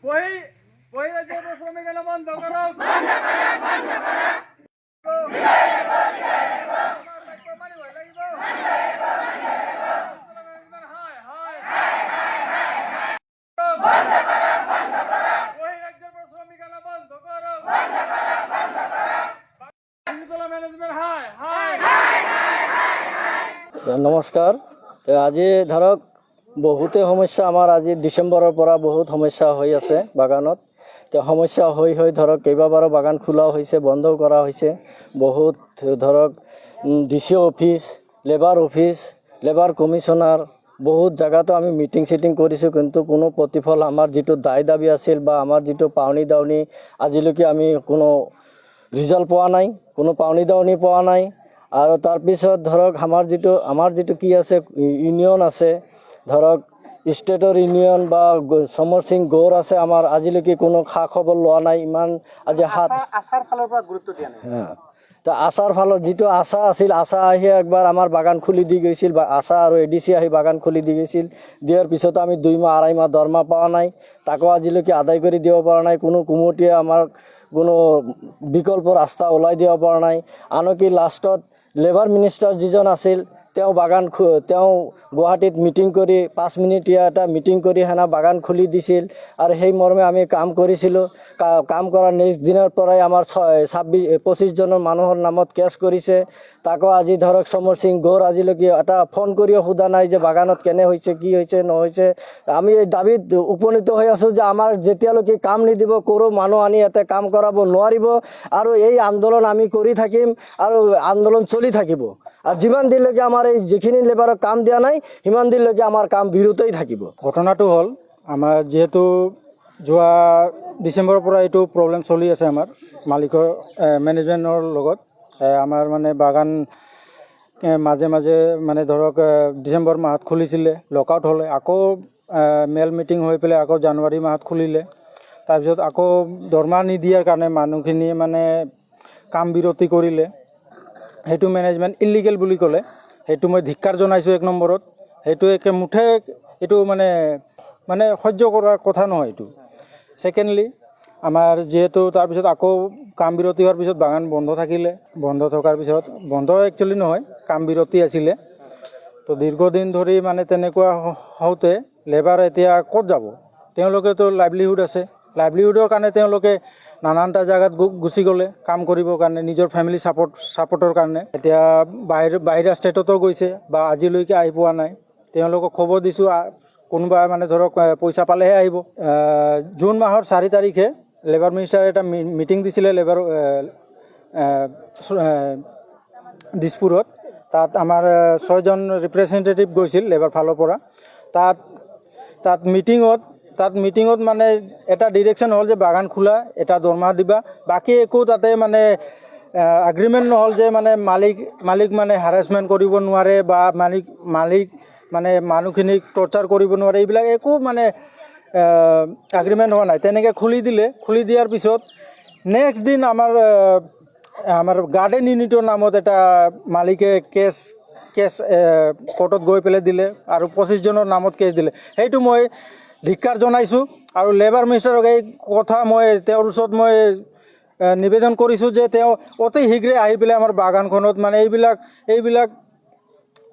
বহিৰাজ্যেৰ শ্ৰমিকেৰা বন্ধ কৰো। নমস্কাৰ। আজি ধৰক বহুতে সমস্যা আমাৰ আজি ডিচেম্বৰৰ পৰা বহুত সমস্যা হৈ আছে বাগানত। সমস্যা হৈ ধৰক কেইবাবাৰো বাগান খোলাও হৈছে, বন্ধও কৰা হৈছে। বহুত ধৰক ডিচি অফিচ, লেবাৰ কমিশ্যনাৰ বহুত জেগাতো আমি মিটিং চিটিং কৰিছোঁ, কিন্তু কোনো প্ৰতিফল আমাৰ যিটো দাবী আছিল বা আমাৰ যিটো পাওনি দাওনি আজিলৈকে আমি কোনো ৰিজাল্ট পোৱা নাই, কোনো পাওনি দাওনি পোৱা নাই। আৰু তাৰপিছত ধৰক আমাৰ যিটো কি আছে ইউনিয়ন আছে, ধৰক ষ্টেটৰ ইউনিয়ন বা সমৰ সিং গৌৰ আছে, আমাৰ আজিলৈকে কোনো খা খবৰ লোৱা নাই। ইমান আজি আশাৰ ফালৰ পৰা গুৰুত্ব দিয়া নাই। তো আশাৰ ফালত যিটো আশা আছিল, আশা আহি একবাৰ আমাৰ বাগান খুলি দি গৈছিল, বা আশা আৰু এডিচি আহি বাগান খুলি দি গৈছিল। দিয়াৰ পিছত আমি 2 মাহ 2.5 মাহ দৰমহা পোৱা নাই, তাকো আজিলৈকে আদায় কৰি দিব পৰা নাই। কোনো কুমুটিয়ে আমাৰ কোনো বিকল্প ৰাস্তা ওলাই দিব পৰা নাই। আনকি লাষ্টত লেবাৰ মিনিষ্টাৰ যিজন আছিল, তেওঁ গুৱাহাটীত মিটিং কৰি 5 মিনিটীয়া এটা মিটিং কৰি বাগান খুলি দিছিল। আৰু সেই মৰ্মে আমি কাম কৰিছিলোঁ। কাম কৰাৰ নেক্সট দিনৰ পৰাই আমাৰ 25 জনৰ মানুহৰ নামত কেছ কৰিছে। তাকো আজি ধৰক সমৰ সিং গৌৰ আজিলৈকে এটা ফোন কৰিও সোধা নাই যে বাগানত কেনে হৈছে, কি হৈছে নহৈছে। আমি এই দাবীত উপনীত হৈ আছোঁ যে আমাৰ যেতিয়ালৈকে কাম নিদিব, কোনো মানুহ আনি ইয়াতে কাম কৰাব নোৱাৰিব। আৰু এই আন্দোলন আমি কৰি থাকিম আৰু আন্দোলন চলি থাকিব। আৰ যিমান দিনলৈকে আমাৰ এই যিখিনি লেবাৰক কাম দিয়া নাই, সিমান দিনলৈকে আমাৰ কাম বিৰতেই থাকিব। ঘটনাটো হ'ল, আমাৰ যিহেতু যোৱা ডিচেম্বৰৰ পৰা এইটো প্ৰব্লেম চলি আছে আমাৰ মালিকৰ মেনেজমেণ্টৰ লগত। আমাৰ মানে বাগান মাজে মাজে মানে ধৰক ডিচেম্বৰ মাহত খুলিছিলে, লকআউট হ'লে, আকৌ মেল মিটিং হৈ পেলাই আকৌ জানুৱাৰী মাহত খুলিলে। তাৰপিছত আকৌ দৰমহা নিদিয়াৰ কাৰণে মানুহখিনিয়ে মানে কাম বিৰতি কৰিলে। সেইটো মেনেজমেণ্ট ইলিগেল বুলি ক'লে, সেইটো মই ধিক্কাৰ জনাইছোঁ 1 নম্বৰত। সেইটো একে মুঠে এইটো মানে সহ্য কৰাৰ কথা নহয় এইটো। ছেকেণ্ডলি, আমাৰ যিহেতু তাৰপিছত আকৌ কাম বিৰতি হোৱাৰ পিছত বাগান বন্ধ থাকিলে। বন্ধ থকাৰ পিছত, বন্ধ একচুৱেলি নহয়, কাম বিৰতি আছিলে। তো দীৰ্ঘদিন ধৰি মানে তেনেকুৱা হওঁতে লেবাৰ এতিয়া ক'ত যাব? তেওঁলোকেতো লাইভলিহুড আছে, লাইভলিহুডৰ কাৰণে তেওঁলোকে নানানটা জেগাত গুচি গ'লে কাম কৰিবৰ কাৰণে, নিজৰ ফেমিলি ছাপৰ্টৰ কাৰণে। এতিয়া বাহিৰা ষ্টেটতো গৈছে বা আজিলৈকে আহি পোৱা নাই। তেওঁলোকক খবৰ দিছোঁ, কোনোবা মানে ধৰক পইচা পালেহে আহিব। জুন মাহৰ 4 তাৰিখে লেবাৰ মিনিষ্টাৰে এটা মিটিং দিছিলে দিছপুৰত। তাত আমাৰ 6 জন ৰিপ্ৰেজেণ্টেটিভ গৈছিল লেবাৰ ফালৰ পৰা। তাত মিটিঙত মানে এটা ডিৰেকশ্যন হ'ল যে বাগান খোলা, এটা দৰমহা দিবা। বাকী একো তাতে মানে এগ্ৰিমেণ্ট নহ'ল যে মানে মালিক মানে হাৰাছমেণ্ট কৰিব নোৱাৰে বা মালিক মানে মানুহখিনিক টৰ্চাৰ কৰিব নোৱাৰে, এইবিলাক একো মানে এগ্ৰিমেণ্ট হোৱা নাই। তেনেকৈ খুলি দিলে। খুলি দিয়াৰ পিছত নেক্সট দিন আমাৰ গাৰ্ডেন ইউনিটৰ নামত এটা মালিকে কেছ কোৰ্টত গৈ পেলাই দিলে আৰু 25 জনৰ নামত কেছ দিলে। সেইটো মই ধিক্কাৰ জনাইছোঁ। আৰু লেবাৰ মিনিষ্টাৰক এই কথা তেওঁৰ ওচৰত মই নিবেদন কৰিছোঁ যে তেওঁ অতি শীঘ্ৰে আহি পেলাই আমাৰ বাগানখনত মানে এইবিলাক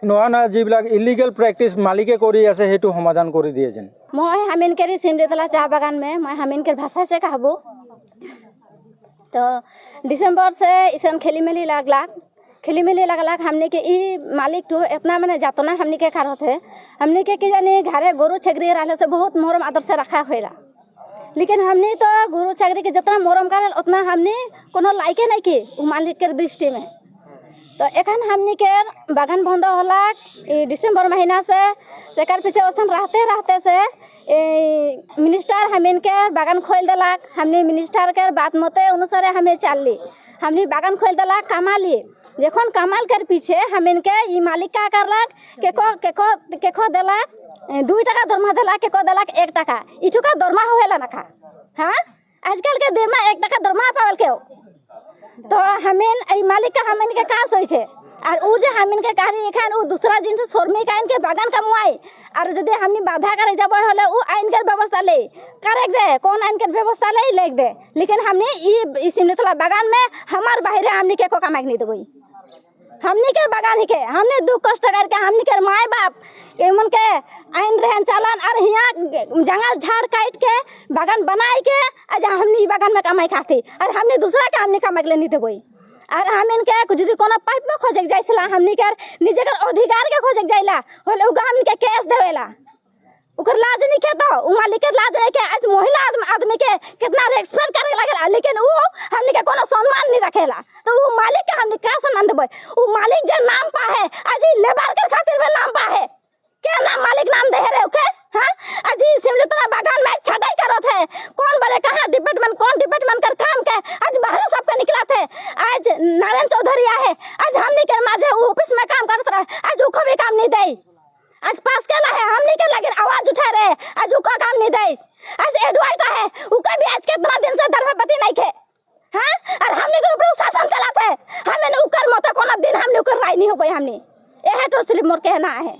নোহোৱা যিবিলাক ইলিগেল প্ৰেক্টিছ মালিকে কৰি আছে, সেইটো সমাধান কৰি দিয়ে যেন। मैं हमीनकर सिमरीतला चाह बागान में मैं हमीनकर भाषा से कहबो। तो दिसंबर से इसन खेली मेली लगला हमने के ई मालिक तो इतना मैंने जातना हमने के खारत है। हमने के जाने घरे गोरु छगरी रहले से बहुत मोरम आदर से रखा होला, लेकिन हमने तो गोरु छगरी के जितना मोरम करे उतना हमने कोनो लाइके नहीं की मालिक के दृष्टि में। तो एखन हमने के बागान बंद होला दिसंबर महीना से सेकर पीछे ओसन रहते से मिनिस्टर हमें के बागान खोल दिलक। हमने मिनिस्टर के बात मते अनुसार हमें चलली, हमने बागान खोल दिलक, कमाली। जखन कमाल कर पीछे हमें के ई मालिक का करलक, केको दिलक 2 टाका दरमहा दिलक, केको दिलक 1 टाका। इचुका दरमहा होला ना खा। हाँ, आजकल के दिन में 1 टाका दरमहा पावल के तो हमें मालिक का हमें के कास होई छे। और उ जे हमें के कारी एखान उ दूसरा जिन से श्रमिक आइन के बागान कमवाई और जदि हमनी बाधा करे जाबो हले उ आइन के व्यवस्था व्यवस्था ले करे दे, कौन इनके व्यवस्था ले ले दे, लेकिन हमने ये सिमरीतला बागान में हमार बाहर हमने के को कमाई नहीं देबई। हमने के बागान ही के हमने दुख कष्ट करके हमने के माए बाप एमन के आइन रहन चालन और यहाँ जंगल झाड़ काट के बागान बनाए के आज हमने बागान में कमाई खाती और हमने दूसरा के हमने कमाई ले नहीं देबई। और हम इनके जो कोनो पाइप में खोजे जाइला हमने के निजे के अधिकार के खोजे जाइला होले उगा हमने के केस देवेला उकर लाज नहीं के तो उ मालिक के लाज नहीं के आज महिला आदमी के कितना रेस्पेक्ट करे लागेला, लेकिन उ हमने के कोनो सम्मान नहीं रखेला। तो उ मालिक के हमने का सम्मान देबे? उ मालिक जे नाम पा है आज लेबर के खातिर में नाम पा है के नाम मालिक नाम दे रे ओके। हां आज सिमरीतला बागान में छटाई करत है कौन बोले कहां डिपार्टमेंट कौन डिपार्टमेंट कर काम के आज बाहर सबके निकला थे। आज नारायण चौधरी है आज हमने के माजे ऑफिस में काम करत रहे आज उको भी काम नहीं दे। आज पास केला है हमने के लगे आवाज उठा रहे आज उका काम नहीं दे। आज एडवाइट है उका भी आज कितना दिन से धर्मपति नहीं थे। हां और हमने के ऊपर शासन चलाते हमने उकर मत कोनो दिन हमने उकर राय नहीं हो पाई। हमने ये है तो सिर्फ मोर कहना है।